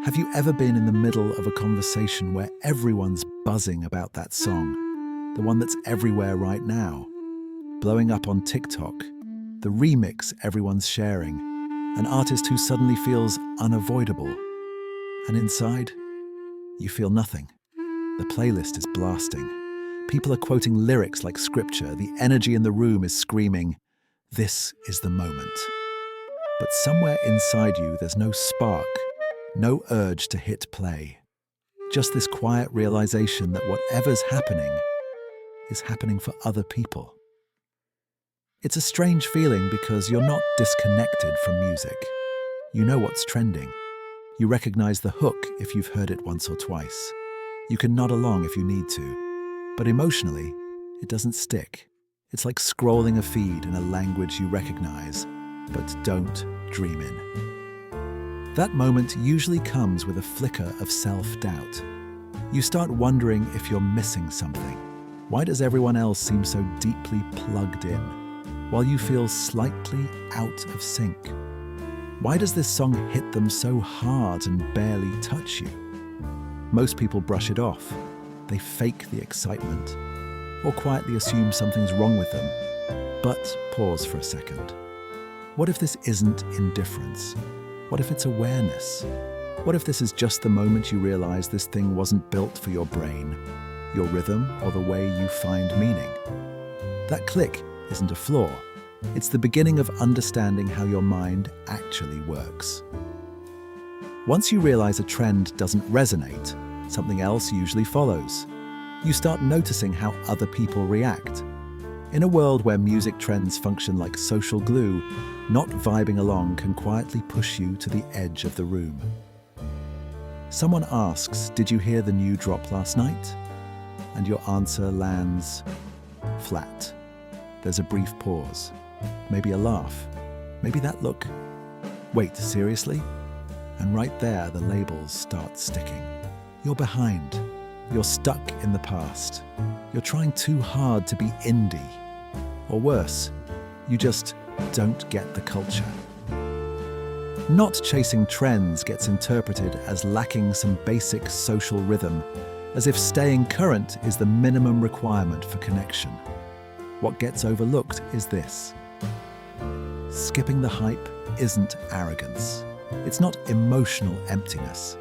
Have you ever been in the middle of a conversation where everyone's buzzing about that song? The one that's everywhere right now, blowing up on TikTok, the remix everyone's sharing, an artist who suddenly feels unavoidable. And inside, you feel nothing. The playlist is blasting. People are quoting lyrics like scripture. The energy in the room is screaming, "This is the moment." But somewhere inside you, there's no spark, no urge to hit play. Just this quiet realization that whatever's happening is happening for other people. It's a strange feeling because you're not disconnected from music. You know what's trending. You recognize the hook if you've heard it once or twice. You can nod along if you need to. But emotionally, it doesn't stick. It's like scrolling a feed in a language you recognize, but don't dream in. That moment usually comes with a flicker of self-doubt. You start wondering if you're missing something. Why does everyone else seem so deeply plugged in, while you feel slightly out of sync? Why does this song hit them so hard and barely touch you? Most people brush it off. They fake the excitement, or quietly assume something's wrong with them. But pause for a second. What if this isn't indifference? What if it's awareness? What if this is just the moment you realize this thing wasn't built for your brain, your rhythm, or the way you find meaning? That click isn't a flaw. It's the beginning of understanding how your mind actually works. Once you realize a trend doesn't resonate, something else usually follows. You start noticing how other people react. In a world where music trends function like social glue, not vibing along can quietly push you to the edge of the room. Someone asks, "Did you hear the new drop last night?" And your answer lands flat. There's a brief pause, maybe a laugh, maybe that look. Wait, seriously? And right there, the labels start sticking. You're behind. You're stuck in the past. You're trying too hard to be indie. Or worse, you just don't get the culture. Not chasing trends gets interpreted as lacking some basic social rhythm, as if staying current is the minimum requirement for connection. What gets overlooked is this. Skipping the hype isn't arrogance. It's not emotional emptiness.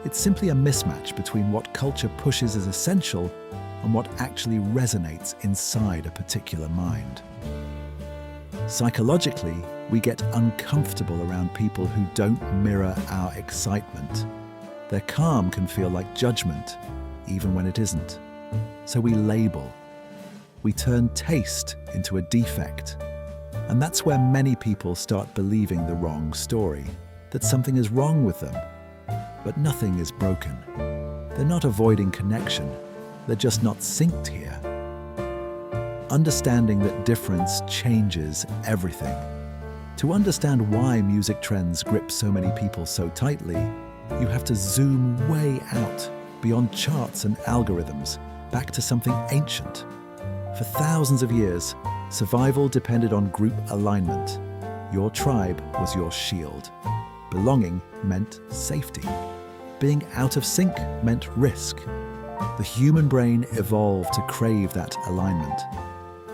It's simply a mismatch between what culture pushes as essential and what actually resonates inside a particular mind. Psychologically, we get uncomfortable around people who don't mirror our excitement. Their calm can feel like judgment, even when it isn't. So we label. We turn taste into a defect. And that's where many people start believing the wrong story, that something is wrong with them. But nothing is broken. They're not avoiding connection. They're just not synced here. Understanding that difference changes everything. To understand why music trends grip so many people so tightly, you have to zoom way out, beyond charts and algorithms, back to something ancient. For thousands of years, survival depended on group alignment. Your tribe was your shield. Belonging meant safety. Being out of sync meant risk. The human brain evolved to crave that alignment.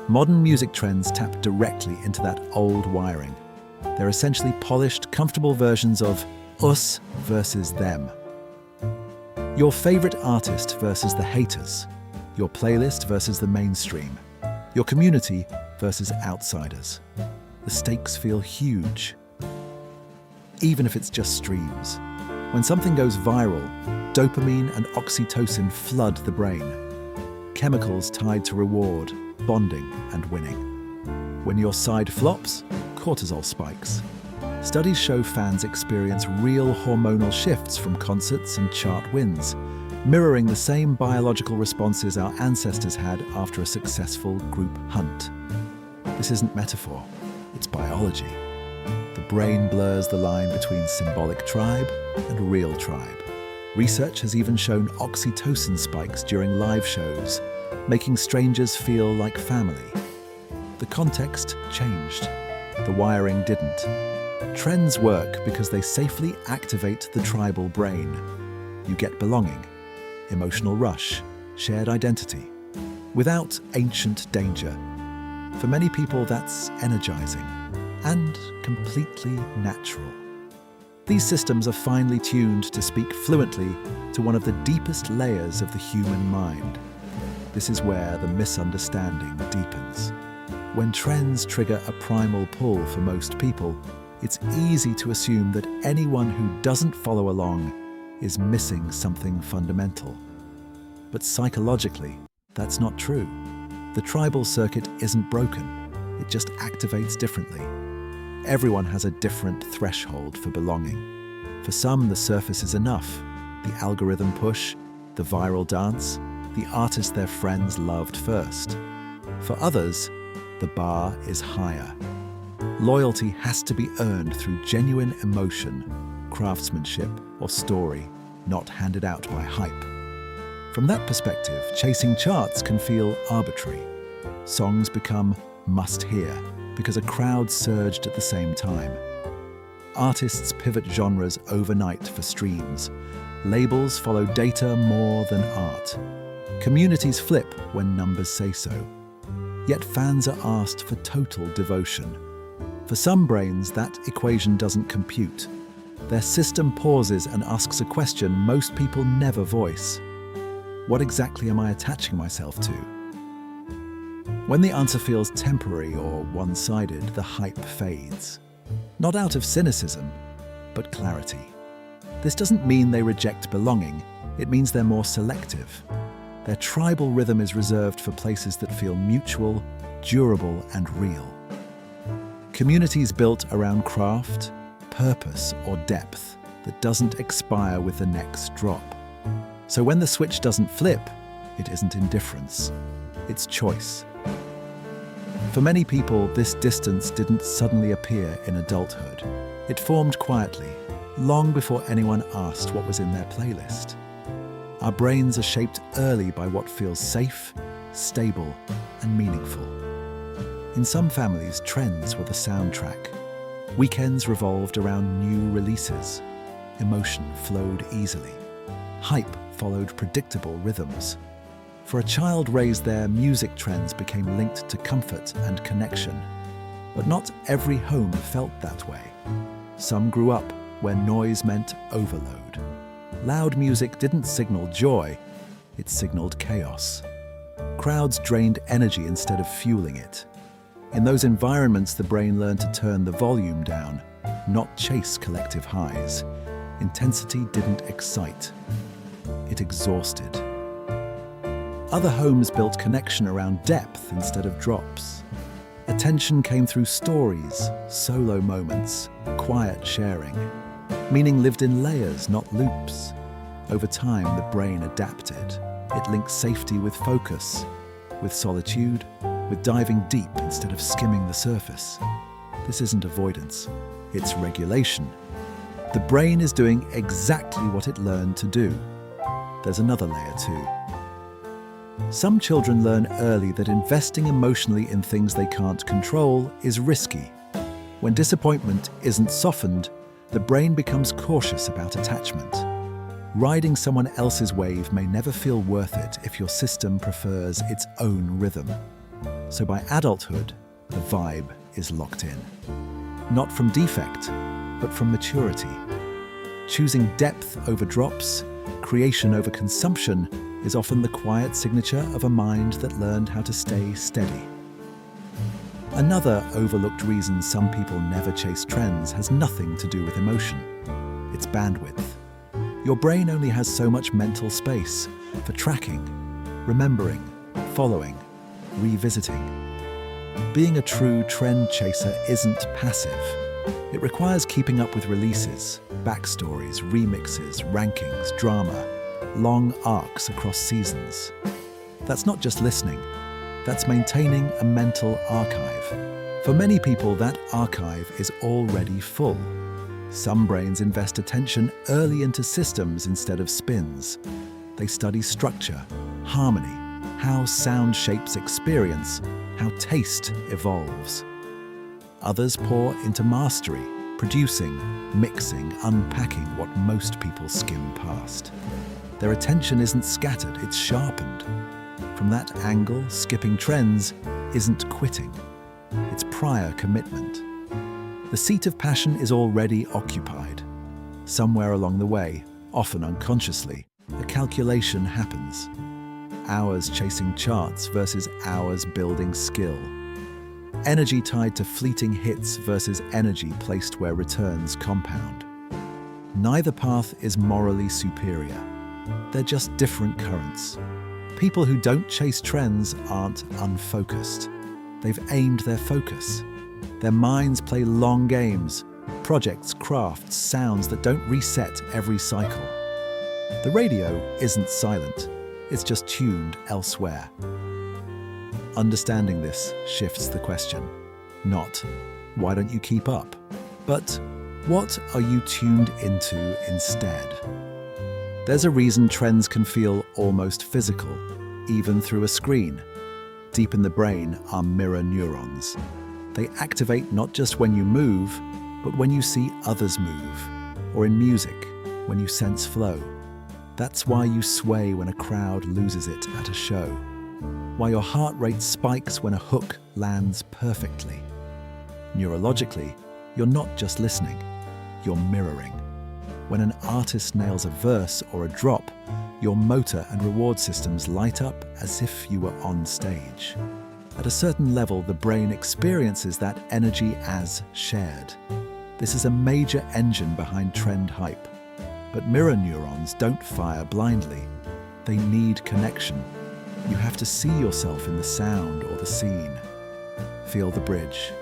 Modern music trends tap directly into that old wiring. They're essentially polished, comfortable versions of us versus them. Your favorite artist versus the haters. Your playlist versus the mainstream. Your community versus outsiders. The stakes feel huge. Even if it's just streams. When something goes viral, dopamine and oxytocin flood the brain. Chemicals tied to reward, bonding, and winning. When your side flops, cortisol spikes. Studies show fans experience real hormonal shifts from concerts and chart wins, mirroring the same biological responses our ancestors had after a successful group hunt. This isn't metaphor, it's biology. The brain blurs the line between symbolic tribe and real tribe. Research has even shown oxytocin spikes during live shows, making strangers feel like family. The context changed. The wiring didn't. Trends work because they safely activate the tribal brain. You get belonging, emotional rush, shared identity, without ancient danger. For many people, that's energizing and completely natural. These systems are finely tuned to speak fluently to one of the deepest layers of the human mind. This is where the misunderstanding deepens. When trends trigger a primal pull for most people, it's easy to assume that anyone who doesn't follow along is missing something fundamental. But psychologically, that's not true. The tribal circuit isn't broken, it just activates differently. Everyone has a different threshold for belonging. For some, the surface is enough. The algorithm push, the viral dance, the artist their friends loved first. For others, the bar is higher. Loyalty has to be earned through genuine emotion, craftsmanship, or story, not handed out by hype. From that perspective, chasing charts can feel arbitrary. Songs become must-hear because a crowd surged at the same time. Artists pivot genres overnight for streams. Labels follow data more than art. Communities flip when numbers say so. Yet fans are asked for total devotion. For some brains, that equation doesn't compute. Their system pauses and asks a question most people never voice. What exactly am I attaching myself to? When the answer feels temporary or one-sided, the hype fades. Not out of cynicism, but clarity. This doesn't mean they reject belonging, it means they're more selective. Their tribal rhythm is reserved for places that feel mutual, durable, and real. Communities built around craft, purpose, or depth that doesn't expire with the next drop. So when the switch doesn't flip, it isn't indifference, it's choice. For many people, this distance didn't suddenly appear in adulthood. It formed quietly, long before anyone asked what was in their playlist. Our brains are shaped early by what feels safe, stable, and meaningful. In some families, trends were the soundtrack. Weekends revolved around new releases. Emotion flowed easily. Hype followed predictable rhythms. For a child raised there, music trends became linked to comfort and connection. But not every home felt that way. Some grew up where noise meant overload. Loud music didn't signal joy, it signaled chaos. Crowds drained energy instead of fueling it. In those environments, the brain learned to turn the volume down, not chase collective highs. Intensity didn't excite, it exhausted. Other homes built connection around depth instead of drops. Attention came through stories, solo moments, quiet sharing. Meaning lived in layers, not loops. Over time, the brain adapted. It linked safety with focus, with solitude, with diving deep instead of skimming the surface. This isn't avoidance, it's regulation. The brain is doing exactly what it learned to do. There's another layer too. Some children learn early that investing emotionally in things they can't control is risky. When disappointment isn't softened, the brain becomes cautious about attachment. Riding someone else's wave may never feel worth it if your system prefers its own rhythm. So by adulthood, the vibe is locked in. Not from defect, but from maturity. Choosing depth over drops, creation over consumption, is often the quiet signature of a mind that learned how to stay steady. Another overlooked reason some people never chase trends has nothing to do with emotion. It's bandwidth. Your brain only has so much mental space for tracking, remembering, following, revisiting. Being a true trend chaser isn't passive. It requires keeping up with releases, backstories, remixes, rankings, drama, long arcs across seasons. That's not just listening, that's maintaining a mental archive. For many people, that archive is already full. Some brains invest attention early into systems instead of spins. They study structure, harmony, how sound shapes experience, how taste evolves. Others pour into mastery, producing, mixing, unpacking what most people skim past. Their attention isn't scattered, it's sharpened. From that angle, skipping trends isn't quitting, it's prior commitment. The seat of passion is already occupied. Somewhere along the way, often unconsciously, a calculation happens. Hours chasing charts versus hours building skill. Energy tied to fleeting hits versus energy placed where returns compound. Neither path is morally superior. They're just different currents. People who don't chase trends aren't unfocused. They've aimed their focus. Their minds play long games, projects, crafts, sounds that don't reset every cycle. The radio isn't silent, it's just tuned elsewhere. Understanding this shifts the question. Not, why don't you keep up? But, what are you tuned into instead? There's a reason trends can feel almost physical, even through a screen. Deep in the brain are mirror neurons. They activate not just when you move, but when you see others move, or in music, when you sense flow. That's why you sway when a crowd loses it at a show. Why your heart rate spikes when a hook lands perfectly. Neurologically, you're not just listening, you're mirroring. When an artist nails a verse or a drop, your motor and reward systems light up as if you were on stage. At a certain level, the brain experiences that energy as shared. This is a major engine behind trend hype. But mirror neurons don't fire blindly. They need connection. You have to see yourself in the sound or the scene. Feel the bridge.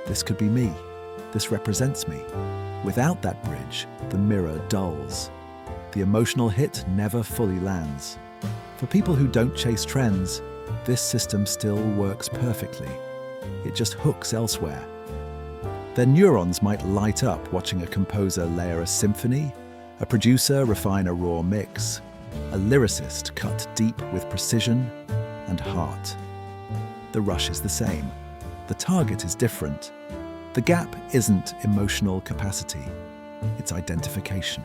This could be me. This represents me. Without that bridge, the mirror dulls. The emotional hit never fully lands. For people who don't chase trends, this system still works perfectly. It just hooks elsewhere. Their neurons might light up watching a composer layer a symphony, a producer refine a raw mix, a lyricist cut deep with precision and heart. The rush is the same. The target is different. The gap isn't emotional capacity, it's identification.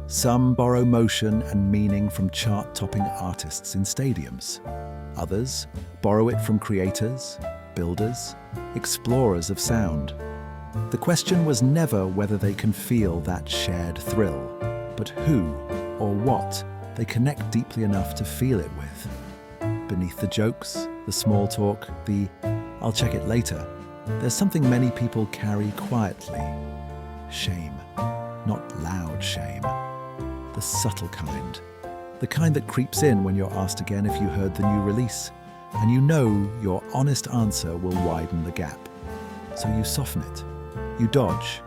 Some borrow motion and meaning from chart-topping artists in stadiums. Others borrow it from creators, builders, explorers of sound. The question was never whether they can feel that shared thrill, but who or what they connect deeply enough to feel it with. Beneath the jokes, the small talk, the "I'll check it later," there's something many people carry quietly. Shame. Not loud shame. The subtle kind. The kind that creeps in when you're asked again if you heard the new release, and you know your honest answer will widen the gap. So you soften it. You dodge.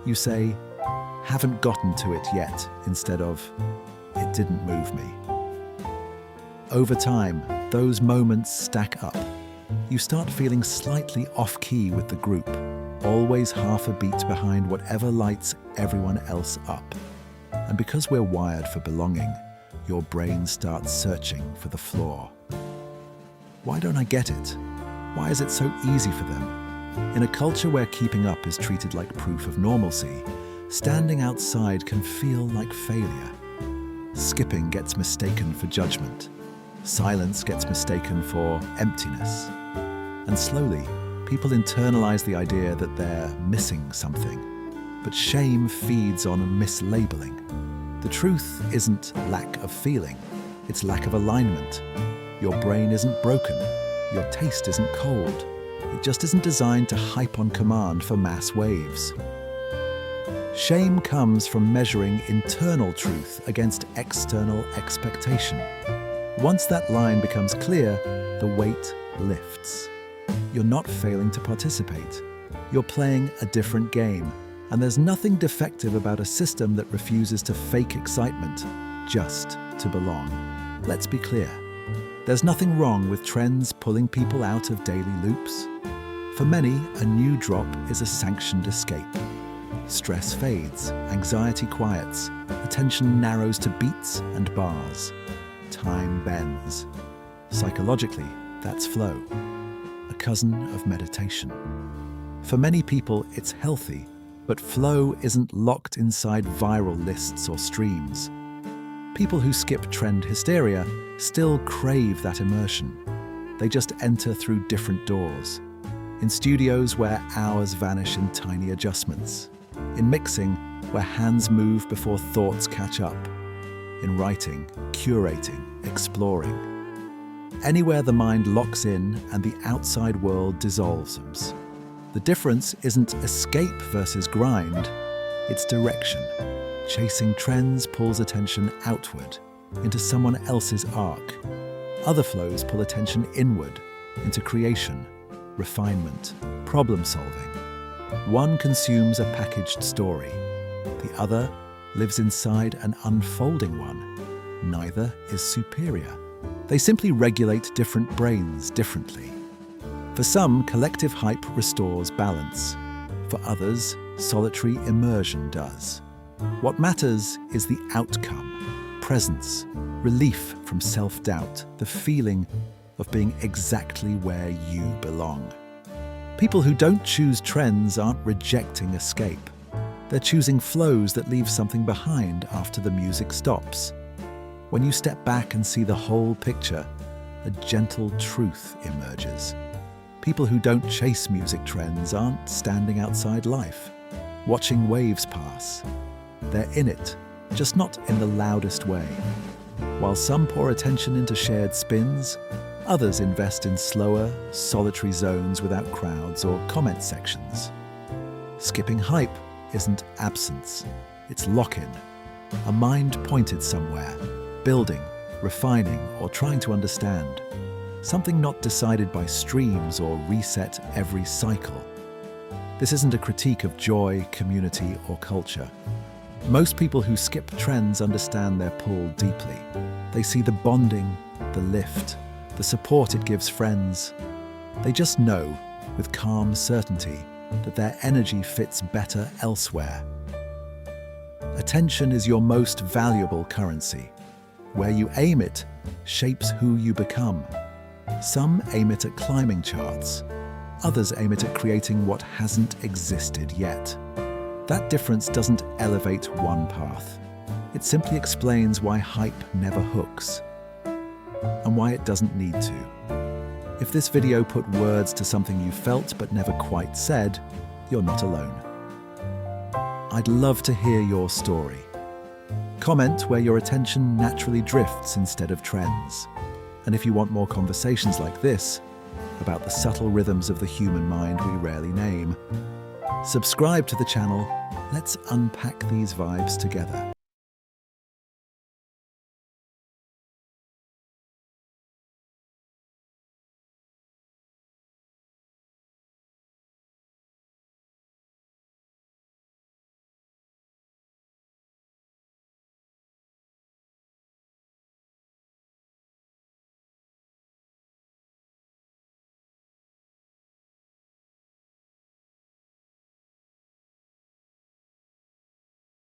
You say, "Haven't gotten to it yet," instead of, "It didn't move me." Over time, those moments stack up. You start feeling slightly off-key with the group, always half a beat behind whatever lights everyone else up. And because we're wired for belonging, your brain starts searching for the flaw. Why don't I get it? Why is it so easy for them? In a culture where keeping up is treated like proof of normalcy, standing outside can feel like failure. Skipping gets mistaken for judgment. Silence gets mistaken for emptiness. And slowly, people internalize the idea that they're missing something. But shame feeds on mislabeling. The truth isn't lack of feeling, it's lack of alignment. Your brain isn't broken, your taste isn't cold. It just isn't designed to hype on command for mass waves. Shame comes from measuring internal truth against external expectation. Once that line becomes clear, the weight lifts. You're not failing to participate. You're playing a different game. And there's nothing defective about a system that refuses to fake excitement just to belong. Let's be clear. There's nothing wrong with trends pulling people out of daily loops. For many, a new drop is a sanctioned escape. Stress fades, anxiety quiets, attention narrows to beats and bars. Time bends. Psychologically, that's flow, a cousin of meditation. For many people, it's healthy But flow isn't locked inside viral lists or streams. People who skip trend hysteria still crave that immersion. They just enter through different doors. In studios where hours vanish in tiny adjustments. In mixing, where hands move before thoughts catch up. In writing, curating, exploring. Anywhere the mind locks in and the outside world dissolves. The difference isn't escape versus grind, it's direction. Chasing trends pulls attention outward, into someone else's arc. Other flows pull attention inward, into creation, refinement, problem-solving. One consumes a packaged story. The other lives inside an unfolding one. Neither is superior. They simply regulate different brains differently. For some, collective hype restores balance. For others, solitary immersion does. What matters is the outcome, presence, relief from self-doubt, the feeling of being exactly where you belong. People who don't choose trends aren't rejecting escape. They're choosing flows that leave something behind after the music stops. When you step back and see the whole picture, a gentle truth emerges. People who don't chase music trends aren't standing outside life, watching waves pass. They're in it, just not in the loudest way. While some pour attention into shared spins, others invest in slower, solitary zones without crowds or comment sections. Skipping hype isn't absence, it's lock-in. A mind pointed somewhere, building, refining, or trying to understand. Something not decided by streams or reset every cycle. This isn't a critique of joy, community, or culture. Most people who skip trends understand their pull deeply. They see the bonding, the lift, the support it gives friends. They just know, with calm certainty, that their energy fits better elsewhere. Attention is your most valuable currency. Where you aim it shapes who you become. Some aim it at climbing charts. Others aim it at creating what hasn't existed yet. That difference doesn't elevate one path. It simply explains why hype never hooks, and why it doesn't need to. If this video put words to something you felt but never quite said, you're not alone. I'd love to hear your story. Comment where your attention naturally drifts instead of trends. And if you want more conversations like this, about the subtle rhythms of the human mind we rarely name, subscribe to the channel. Let's unpack these vibes together.